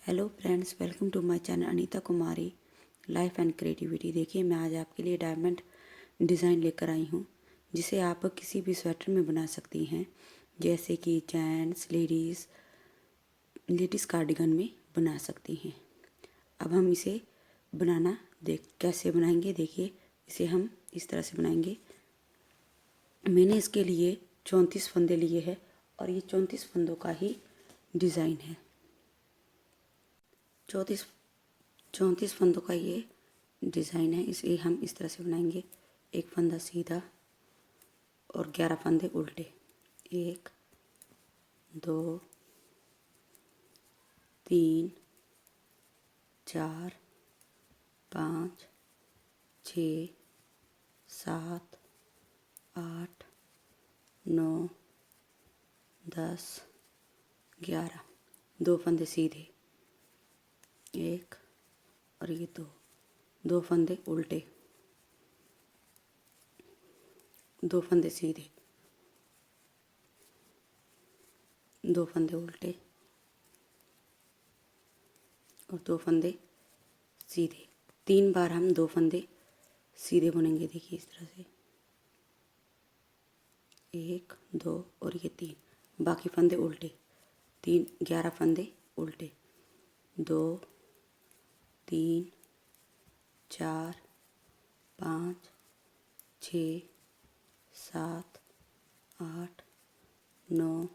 Hello friends, welcome to my channel Anita Kumari life and creativity. देखिए, मैं आज आपके लिए डायमंड डिज़ाइन लेकर आई हूँ, जिसे आप किसी भी स्वेटर में बना सकती हैं, जैसे कि जेंट्स लेडीज़ कार्डिगन में बना सकती हैं। अब हम इसे बनाना कैसे बनाएंगे। देखिए, इसे हम इस तरह से बनाएंगे। मैंने इसके लिए 34 फंदे लिए हैं और ये 34 फंदों का ही डिज़ाइन है। 34 फंदों का ये डिज़ाइन है। इसे हम इस तरह से बनाएंगे। एक फंदा सीधा और 11 फंदे उल्टे। 1 2 3 4 5 6 7 8 9 10 11। 2 फंदे सीधे, एक और ये 2 फंदे उल्टे, 2 फंदे सीधे, 2 फंदे उल्टे और 2 फंदे सीधे। 3 बार हम 2 फंदे सीधे बुनेंगे। देखिए, इस तरह से 1 2 और ये 3। बाकी फंदे उल्टे। 11 फंदे उल्टे। 2 3 4 5 6 7 8 9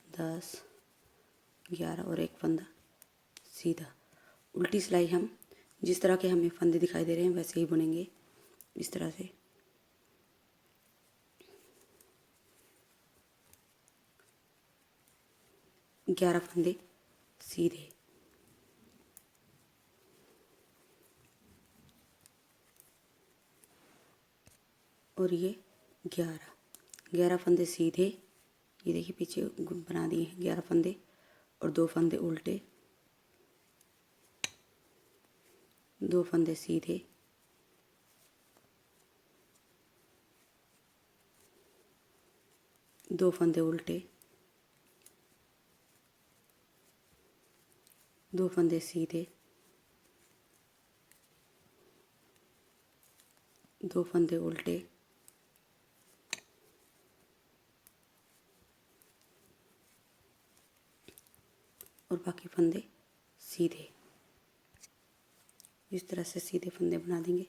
10 11 और एक फंदा सीधा। उल्टी सिलाई हम जिस तरह के हमें फंदे दिखाई दे रहे हैं वैसे ही बुनेंगे, इस तरह से। 11 फंदे सीधे और ये 11 फंदे सीधे। ये देखिए, पीछे बना दिए हैं 11 फंदे और 2 फंदे उल्टे, 2 फंदे सीधे, 2 फंदे उल्टे, 2 फंदे सीधे, 2 फंदे उल्टे और बाकी फंदे सीधे। इस तरह से सीधे फंदे बना देंगे।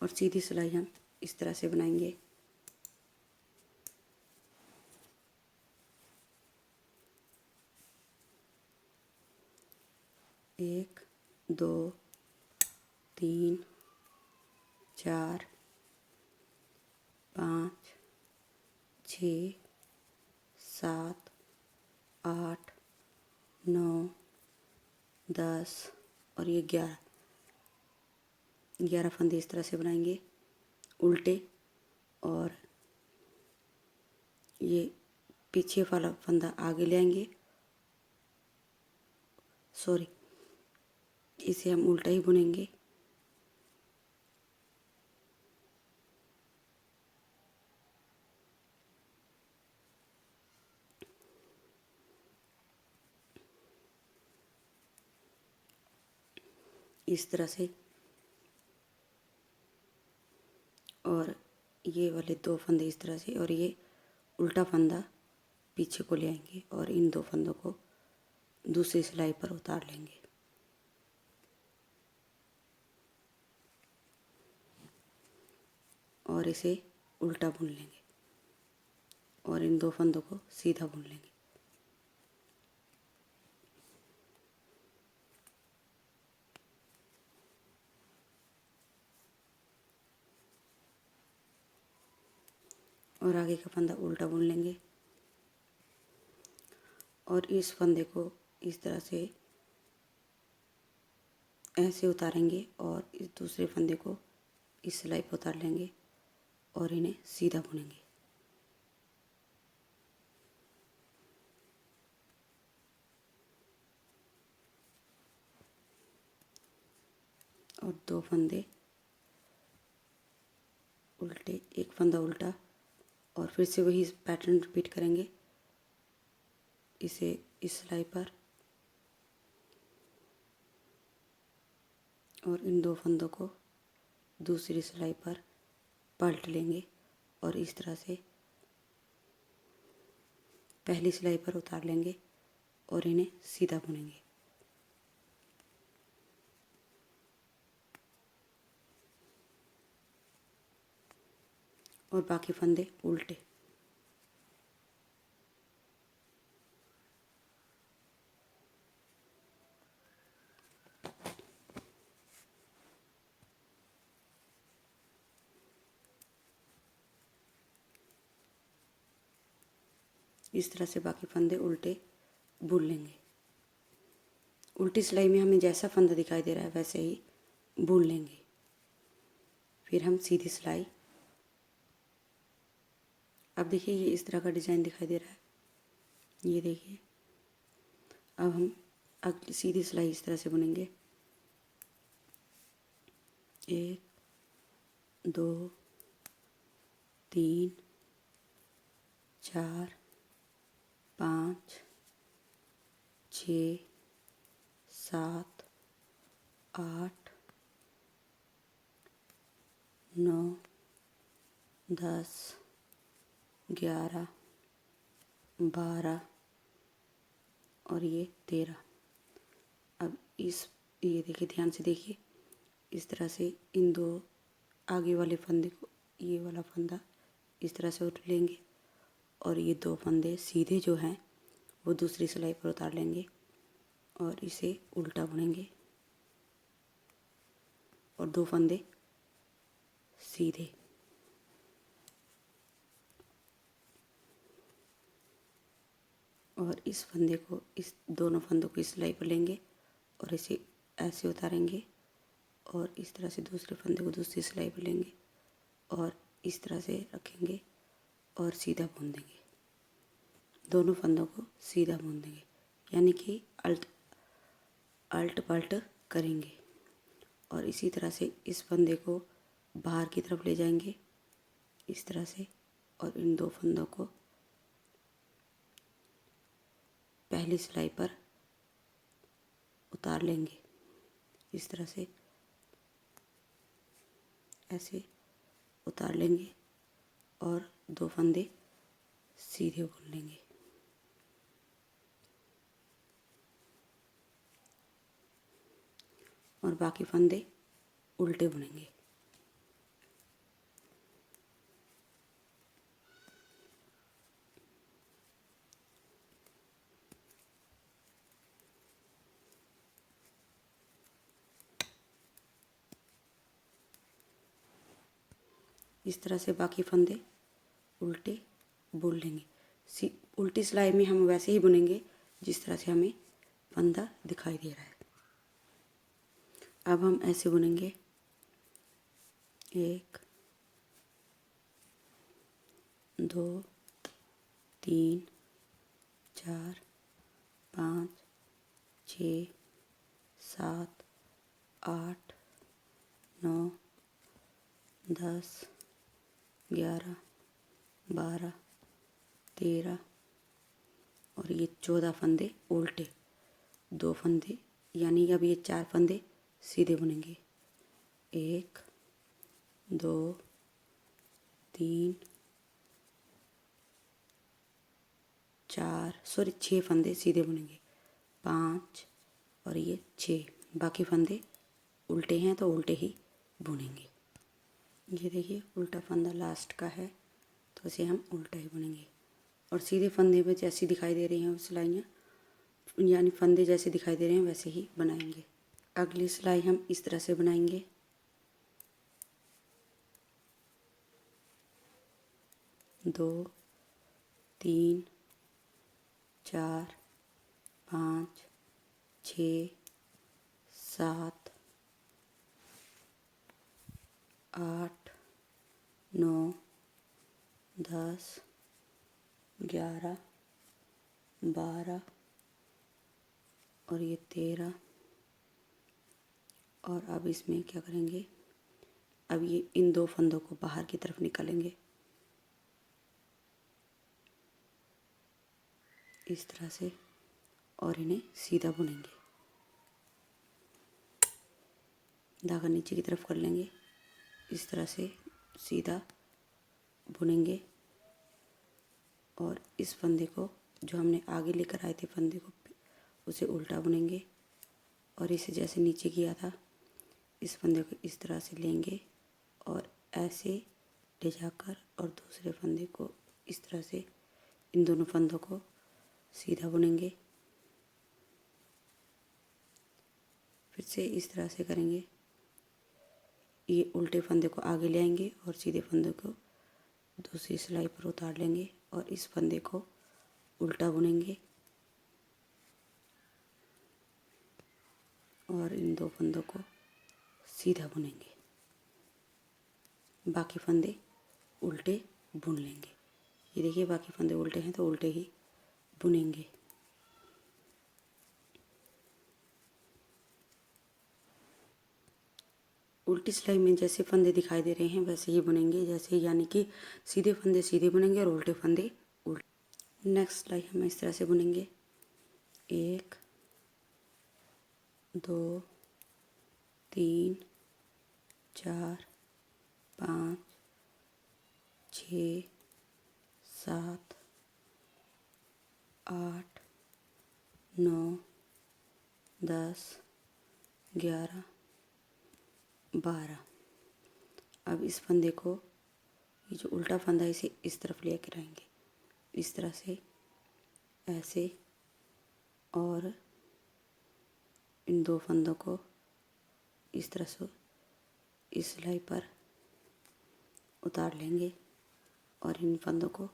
और सीधी सिलाई हम इस तरह से बनाएंगे। एक 2 3 4 5 6 7 8 9 10 और ये 11 फंदे इस तरह से बनाएंगे उल्टे। और ये पीछे वाला फंदा आगे ले आएंगे। सॉरी, इसे हम उल्टा ही बुनेंगे। इस तरह से। और ये वाले 2 फंदे इस तरह से और ये उल्टा फंदा पीछे को ले आएंगे और इन 2 फंदों को दूसरी सिलाई पर उतार लेंगे। और इसे उल्टा बुन लेंगे और इन 2 फंदों को सीधा बुन लेंगे। और आगे का फंदा उल्टा बुन लेंगे और इस फंदे को इस तरह से ऐसे उतारेंगे और इस दूसरे फंदे को इस सिलाई पर उतार लेंगे और इन्हें सीधा बुनेंगे। और 2 फंदे उल्टे, एक फंदा उल्टा, और फिर से वही पैटर्न रिपीट करेंगे। इसे इस सिलाई पर और इन 2 फंदों को दूसरी सिलाई पर पलट लेंगे और इस तरह से पहली सिलाई पर उतार लेंगे और इन्हें सीधा बुनेंगे। और बाकी फंदे उल्टे। इस तरह से बाकी फंदे उल्टे बुन लेंगे। उल्टी सिलाई में हमें जैसा फंदा दिखाई दे रहा है वैसे ही बुन लेंगे। फिर हम सीधी सिलाई, अब देखिए ये इस तरह का डिज़ाइन दिखाई दे रहा है, ये देखिए। अब हम अगली सीधी सिलाई इस तरह से बुनेंगे। 1 2 3 4 5 6 7 8 9 10 11 12 और ये 13। अब ये देखिए, ध्यान से देखिए, इस तरह से इन 2 आगे वाले फंदे को, ये वाला फंदा इस तरह से उठ लेंगे और ये 2 फंदे सीधे जो हैं वो दूसरी सिलाई पर उतार लेंगे और इसे उल्टा बुनेंगे और 2 फंदे सीधे। और इस फंदे को, इस दोनों फंदों को इस सिलाई पर लेंगे और इसे ऐसे उतारेंगे और इस तरह से दूसरे फंदे को दूसरी सिलाई पर लेंगे और इस तरह से रखेंगे और सीधा बुन देंगे। दोनों फंदों को सीधा बुन देंगे, यानी कि अल्ट पल्ट करेंगे। और इसी तरह से इस फंदे को बाहर की तरफ ले जाएंगे इस तरह से, और इन 2 फंदों को पहली सिलाई पर उतार लेंगे इस तरह से, ऐसे उतार लेंगे और 2 फंदे सीधे बुन लेंगे। और बाकी फंदे उल्टे बुनेंगे। इस तरह से बाकी फंदे उल्टे बुन लेंगे। उल्टी सिलाई में हम वैसे ही बुनेंगे जिस तरह से हमें फंदा दिखाई दे रहा है। अब हम ऐसे बुनेंगे 1 2 3 4 5 6 7 8 9 10 11 12 13 और ये 14 फंदे उल्टे। 2 फंदे, यानी अब ये 4 फंदे सीधे बुनेंगे। 1 2 3 4 सॉरी 6 फंदे सीधे बुनेंगे। 5 और ये 6, बाकी फंदे उल्टे हैं तो उल्टे ही बुनेंगे। ये देखिए उल्टा फंदा लास्ट का है तो इसे हम उल्टा ही बुनेंगे। और सीधे फंदे पे जैसी दिखाई दे रही हैं सिलाइयाँ, यानी फंदे जैसे दिखाई दे रहे हैं वैसे ही बनाएंगे। अगली सिलाई हम इस तरह से बनाएंगे। 2 3 4 5 6 7 8 9 10 11 12 और ये 13। और अब इसमें क्या करेंगे, अब ये इन 2 फंदों को बाहर की तरफ निकालेंगे इस तरह से और इन्हें सीधा बुनेंगे। धागा नीचे की तरफ कर लेंगे, इस तरह से सीधा बुनेंगे और इस फंदे को जो हमने आगे लेकर आए थे फंदे को उसे उल्टा बुनेंगे और इसे जैसे नीचे किया था इस फंदे को इस तरह से लेंगे और ऐसे ले जाकर और दूसरे फंदे को इस तरह से इन दोनों फंदों को सीधा बुनेंगे। फिर से इस तरह से करेंगे, ये उल्टे फंदे को आगे ले आएंगे और सीधे फंदे को दूसरी सिलाई पर उतार लेंगे और इस फंदे को उल्टा बुनेंगे और इन 2 फंदों को सीधा बुनेंगे। बाकी फंदे उल्टे बुन लेंगे। ये देखिए बाकी फंदे उल्टे हैं तो उल्टे ही बुनेंगे। उल्टी सिलाई में जैसे फंदे दिखाई दे रहे हैं वैसे ही बुनेंगे, जैसे यानी कि सीधे फंदे सीधे बुनेंगे और उल्टे फंदे उल्टे। नेक्स्ट सिलाई हम इस तरह से बुनेंगे 1 2 3 4 5 6 7 8 9 10 11 12। अब इस फंदे को ये जो उल्टा फंदा है इसे इस तरफ ले कर आएंगे इस तरह से ऐसे और इन 2 फंदों को इस तरह से इस सिलाई पर उतार लेंगे और इन फंदों को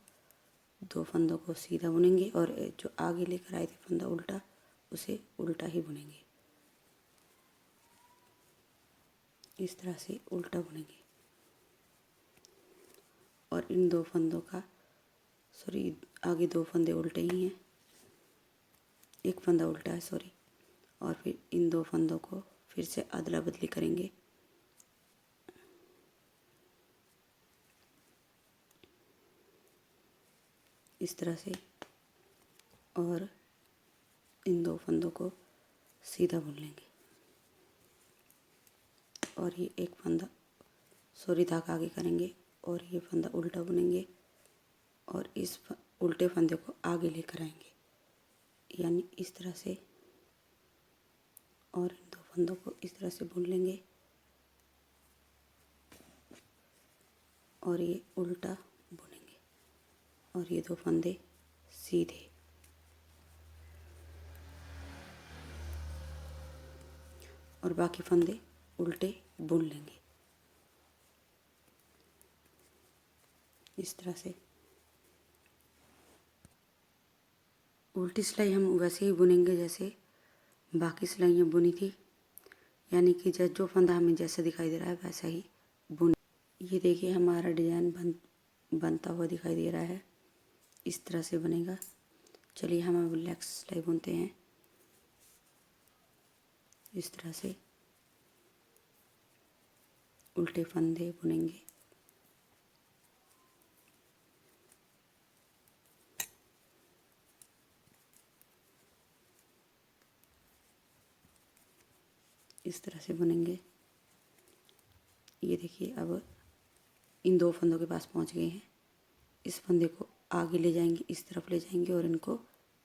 2 फंदों को सीधा बुनेंगे और जो आगे लेकर आए थे फंदा उल्टा उसे उल्टा ही बुनेंगे। इस तरह से उल्टा बुनेंगे और इन 2 फंदों का आगे 2 फंदे उल्टे ही हैं, एक फंदा उल्टा है और फिर इन 2 फंदों को फिर से अदला बदली करेंगे। इस तरह से और इन 2 फंदों को सीधा बुन लेंगे और ये एक फंदा धागा आगे करेंगे और ये फंदा उल्टा बुनेंगे और इस उल्टे फंदे को आगे लेकर आएंगे यानी इस तरह से और इन 2 फंदों को इस तरह से बुन लेंगे और ये उल्टा बुनेंगे और ये 2 फंदे सीधे और बाकी फंदे उल्टे बुन लेंगे इस तरह से। उल्टी सिलाई हम वैसे ही बुनेंगे जैसे बाकी सिलाइयाँ बुनी थी, यानी कि जो फंदा हमें जैसे दिखाई दे रहा है वैसा ही बुन। ये देखिए हमारा डिज़ाइन बनता हुआ दिखाई दे रहा है, इस तरह से बनेगा। चलिए हम अब नेक्स्ट सिलाई बुनते हैं इस तरह से उल्टे फंदे बुनेंगे इस तरह से बुनेंगे। ये देखिए अब इन 2 फंदों के पास पहुंच गए हैं, इस फंदे को आगे ले जाएंगे, इस तरफ ले जाएंगे और इनको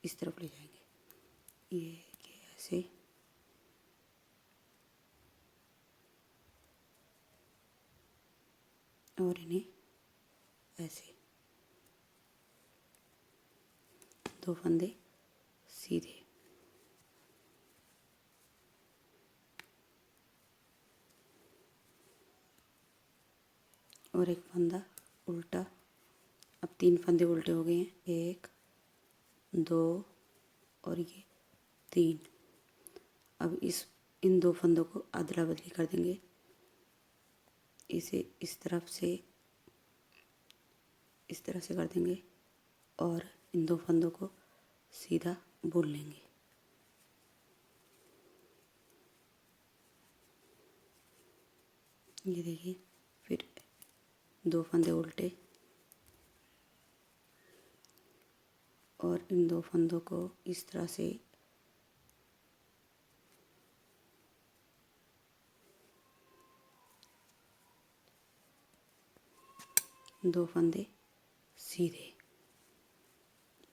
इस तरफ ले जाएंगे। ये ऐसे और इन्हें ऐसे 2 फंदे सीधे और एक फंदा उल्टा। अब 3 फंदे उल्टे हो गए हैं, 1 2 और ये 3। अब इन 2 फंदों को अदला बदली कर देंगे, इसे इस तरफ से इस तरह से कर देंगे और इन 2 फंदों को सीधा बुन लेंगे। ये देखिए 2 फंदे उल्टे और इन 2 फंदों को इस तरह से दो फंदे सीधे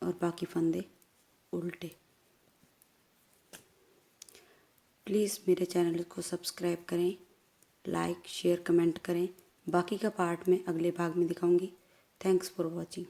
और बाकी फंदे उल्टे। प्लीज़ मेरे चैनल को सब्सक्राइब करें, लाइक शेयर कमेंट करें। बाकी का पार्ट मैं अगले भाग में दिखाऊंगी। Thanks for watching.